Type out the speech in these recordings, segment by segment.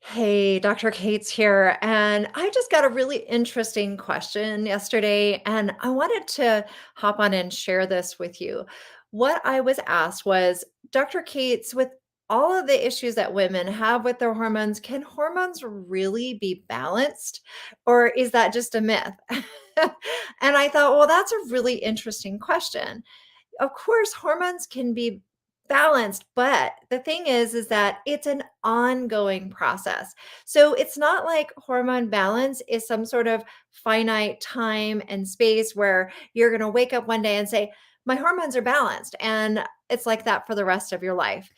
Hey, Dr. Kate's here. And I just got a really interesting question yesterday, and I wanted to hop on and share this with you. What I was asked was, Dr. Kate's, with all of the issues that women have with their hormones, can hormones really be balanced, or is that just a myth? And I thought, well, that's a really interesting question. Of course, hormones can be balanced, but the thing is that it's an ongoing process. So it's not like hormone balance is some sort of finite time and space where you're going to wake up one day and say, my hormones are balanced. And it's like that for the rest of your life.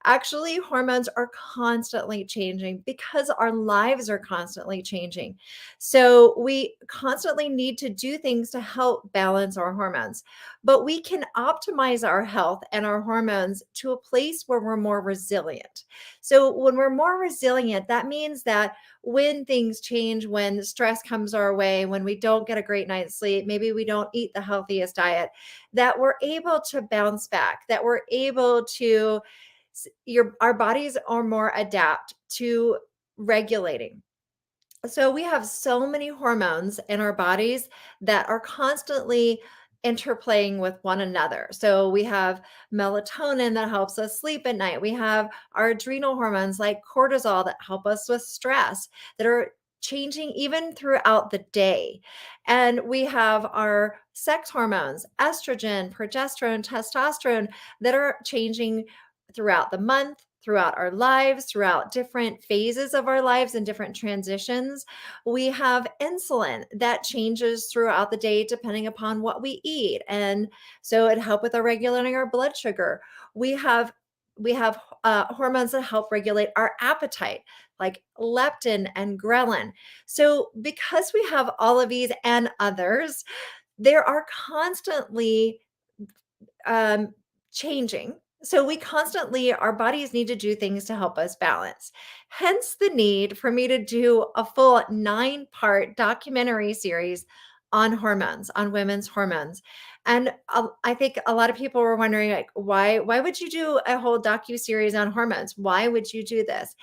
Actually, hormones are constantly changing because our lives are constantly changing. So we constantly need to do things to help balance our hormones, but we can optimize our health and our hormones to a place where we're more resilient. So, when we're more resilient, that means that when things change, when stress comes our way, when we don't get a great night's sleep, maybe we don't eat the healthiest diet, that we're able to bounce back, that we're able to, our bodies are more adapt to regulating. So we have so many hormones in our bodies that are constantly interplaying with one another. So we have melatonin that helps us sleep at night. We have our adrenal hormones like cortisol that help us with stress, that are changing even throughout the day. And we have our sex hormones, estrogen, progesterone, testosterone, that are changing throughout the month, throughout our lives, throughout different phases of our lives and different transitions. We have insulin that changes throughout the day depending upon what we eat. And so it help with our regulating our blood sugar. We have hormones that help regulate our appetite, like leptin and ghrelin. So because we have all of these and others, there are constantly um, changing. So we constantly, our bodies need to do things to help us balance. Hence the need for me to do a full 9-part documentary series on hormones, on women's hormones. And I think a lot of people were wondering, like, why would you do a whole docu series on hormones? Why would you do this?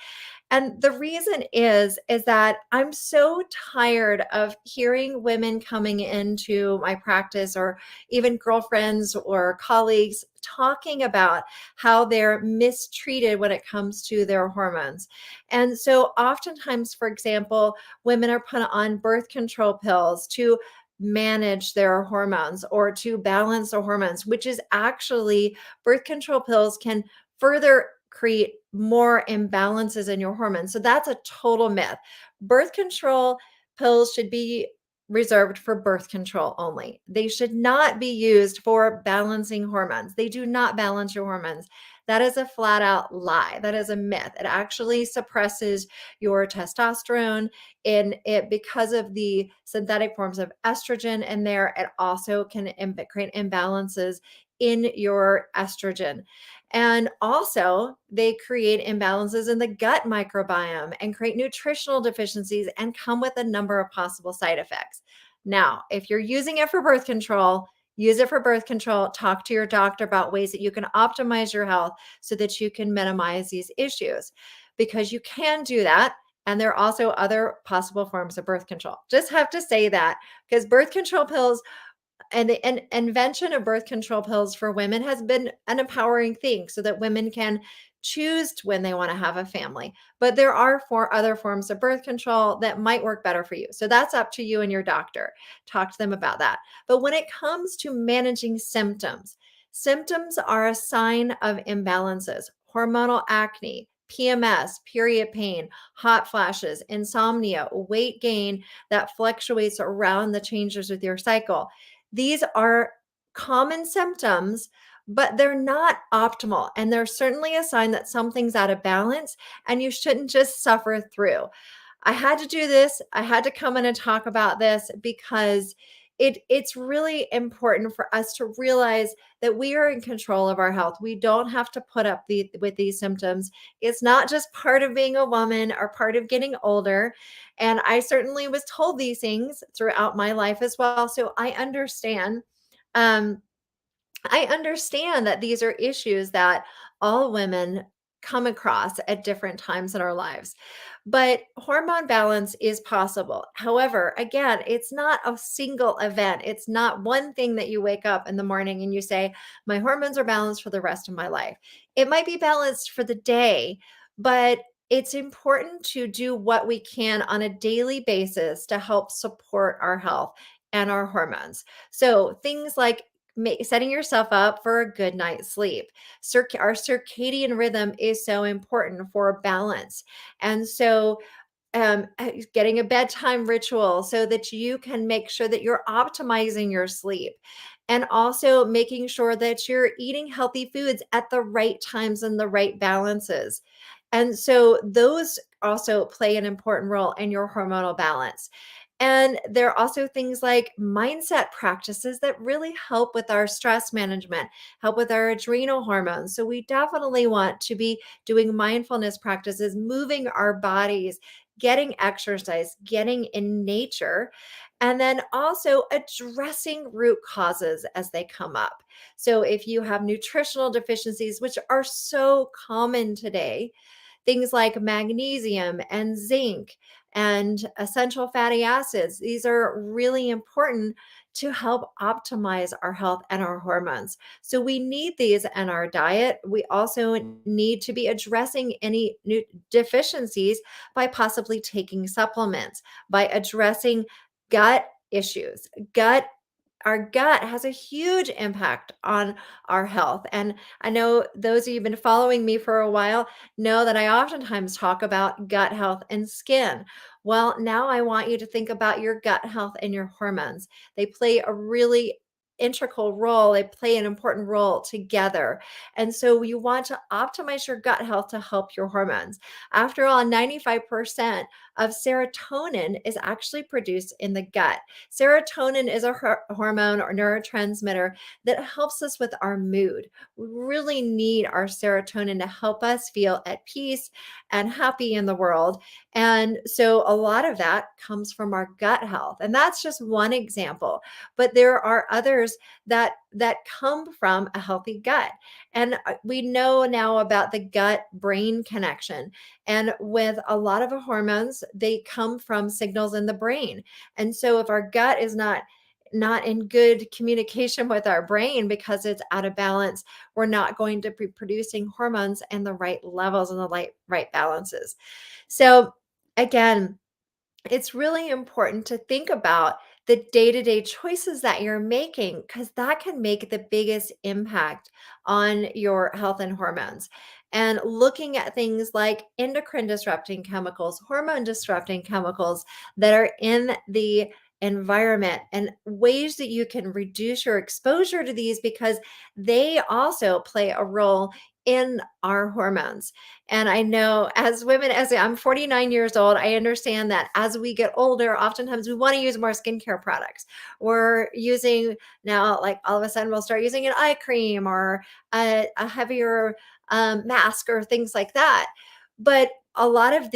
And the reason is that I'm so tired of hearing women coming into my practice, or even girlfriends or colleagues, talking about how they're mistreated when it comes to their hormones. And so oftentimes, for example, women are put on birth control pills to manage their hormones or to balance their hormones, which is actually, birth control pills can further create more imbalances in your hormones. So that's a total myth. Birth control pills should be reserved for birth control only. They should not be used for balancing hormones. They do not balance your hormones. That is a flat out lie. That is a myth. It actually suppresses your testosterone in it because of the synthetic forms of estrogen in there. It also can create imbalances in your estrogen. And also, they create imbalances in the gut microbiome and create nutritional deficiencies and come with a number of possible side effects. Now, if you're using it for birth control, use it for birth control. Talk to your doctor about ways that you can optimize your health so that you can minimize these issues, because you can do that. And there are also other possible forms of birth control. Just have to say that, because birth control pills and the invention of birth control pills for women has been an empowering thing so that women can choose when they want to have a family. But there are four other forms of birth control that might work better for you. So that's up to you and your doctor. Talk to them about that. But when it comes to managing symptoms, symptoms are a sign of imbalances: hormonal acne, PMS, period pain, hot flashes, insomnia, weight gain that fluctuates around the changes with your cycle. These are common symptoms, but they're not optimal. And they're certainly a sign that something's out of balance and you shouldn't just suffer through. I had to do this. I had to come in and talk about this because it's really important for us to realize that we are in control of our health. We don't have to put up with these symptoms. It's not just part of being a woman or part of getting older. And I certainly was told these things throughout my life as well. So um, I understand that these are issues that all women come across at different times in our lives. But hormone balance is possible. However, again, it's not a single event. It's not one thing that you wake up in the morning and you say, my hormones are balanced for the rest of my life. It might be balanced for the day, but it's important to do what we can on a daily basis to help support our health and our hormones. So, things like setting yourself up for a good night's sleep. Our circadian rhythm is so important for balance. And so, getting a bedtime ritual so that you can make sure that you're optimizing your sleep, and also making sure that you're eating healthy foods at the right times and the right balances. And so those also play an important role in your hormonal balance. And there are also things like mindset practices that really help with our stress management, help with our adrenal hormones. So we definitely want to be doing mindfulness practices, moving our bodies, getting exercise, getting in nature, and then also addressing root causes as they come up. So if you have nutritional deficiencies, which are so common today, things like magnesium and zinc and essential fatty acids, these are really important to help optimize our health and our hormones. So we need these in our diet. We also need to be addressing any deficiencies by possibly taking supplements, by addressing gut issues. Our gut has a huge impact on our health. And I know those of you who've been following me for a while know that I oftentimes talk about gut health and skin. Well, now I want you to think about your gut health and your hormones. They play a really integral role, they play an important role together. And so you want to optimize your gut health to help your hormones. After all, 95% of serotonin is actually produced in the gut. Serotonin is a hormone or neurotransmitter that helps us with our mood. We really need our serotonin to help us feel at peace and happy in the world. And so a lot of that comes from our gut health. And that's just one example. But there are others that come from a healthy gut. And we know now about the gut brain connection. And with a lot of the hormones, they come from signals in the brain. And so if our gut is not in good communication with our brain because it's out of balance, we're not going to be producing hormones in the right levels and the right balances. So again, it's really important to think about the day-to-day choices that you're making, because that can make the biggest impact on your health and hormones. And looking at things like endocrine disrupting chemicals, hormone disrupting chemicals that are in the environment, and ways that you can reduce your exposure to these, because they also play a role in our hormones. And I know as women, as I'm 49 years old, I understand that as we get older, oftentimes we want to use more skincare products. We're using now, like all of a sudden, we'll start using an eye cream or a heavier mask or things like that. But a lot of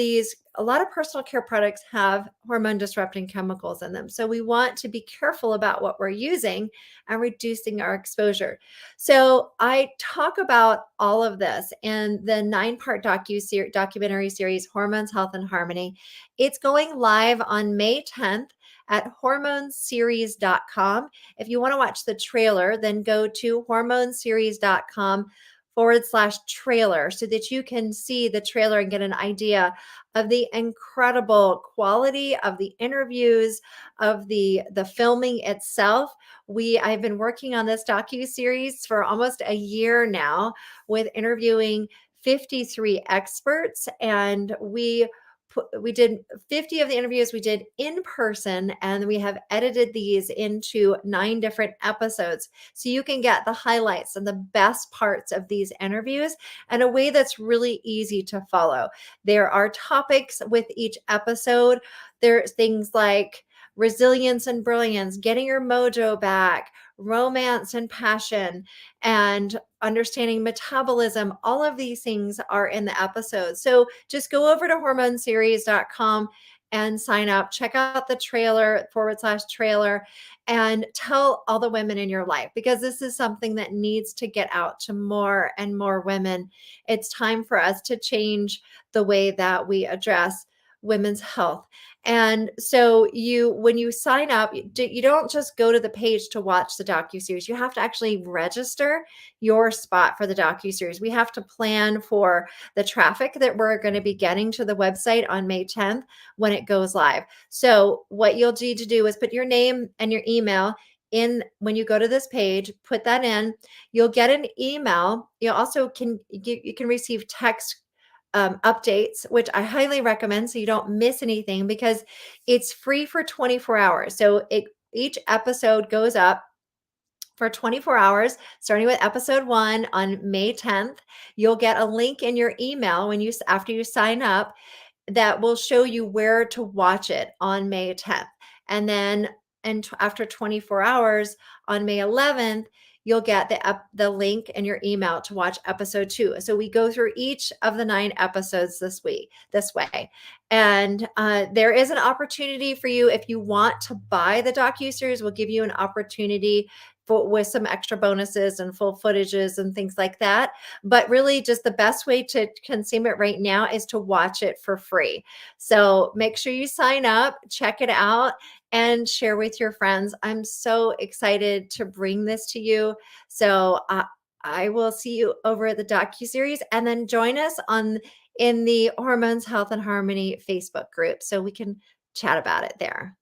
personal care products have hormone disrupting chemicals in them. So we want to be careful about what we're using and reducing our exposure. So I talk about all of this in the 9-part documentary series, Hormones, Health, and Harmony. It's going live on May 10th at hormoneseries.com. If you want to watch the trailer, then go to hormoneseries.com/trailer so that you can see the trailer and get an idea of the incredible quality of the interviews, of the filming itself. I've been working on this docu-series for almost a year now, with interviewing 53 experts, and we did 50 of the interviews we did in person, and we have edited these into 9 different episodes so you can get the highlights and the best parts of these interviews in a way that's really easy to follow. There are topics with each episode. There's things like resilience and brilliance, getting your mojo back, romance and passion, and understanding metabolism. All of these things are in the episode. So just go over to hormoneseries.com and sign up. Check out the trailer, /trailer, and tell all the women in your life, because this is something that needs to get out to more and more women. It's time for us to change the way that we address women's health. And so when you sign up, you don't just go to the page to watch the docuseries. You have to actually register your spot for the docuseries. We have to plan for the traffic that we're going to be getting to the website on May 10th when it goes live. So what you'll need to do is put your name and your email in when you go to this page, put that in. You'll get an email. You also you can receive text updates, which I highly recommend so you don't miss anything, because it's free for 24 hours. So each episode goes up for 24 hours, starting with episode 1 on May 10th. You'll get a link in your email after you sign up that will show you where to watch it on May 10th. And then after 24 hours on May 11th, you'll get the link in your email to watch episode 2. So we go through each of the 9 episodes this way. And there is an opportunity for you if you want to buy the docuseries. We'll give you an opportunity with some extra bonuses and full footages and things like that. But really, just the best way to consume it right now is to watch it for free. So make sure you sign up, check it out, and share with your friends. I'm so excited to bring this to you. So I will see you over at the docuseries, and then join us in the Hormones, Health, and Harmony Facebook group so we can chat about it there.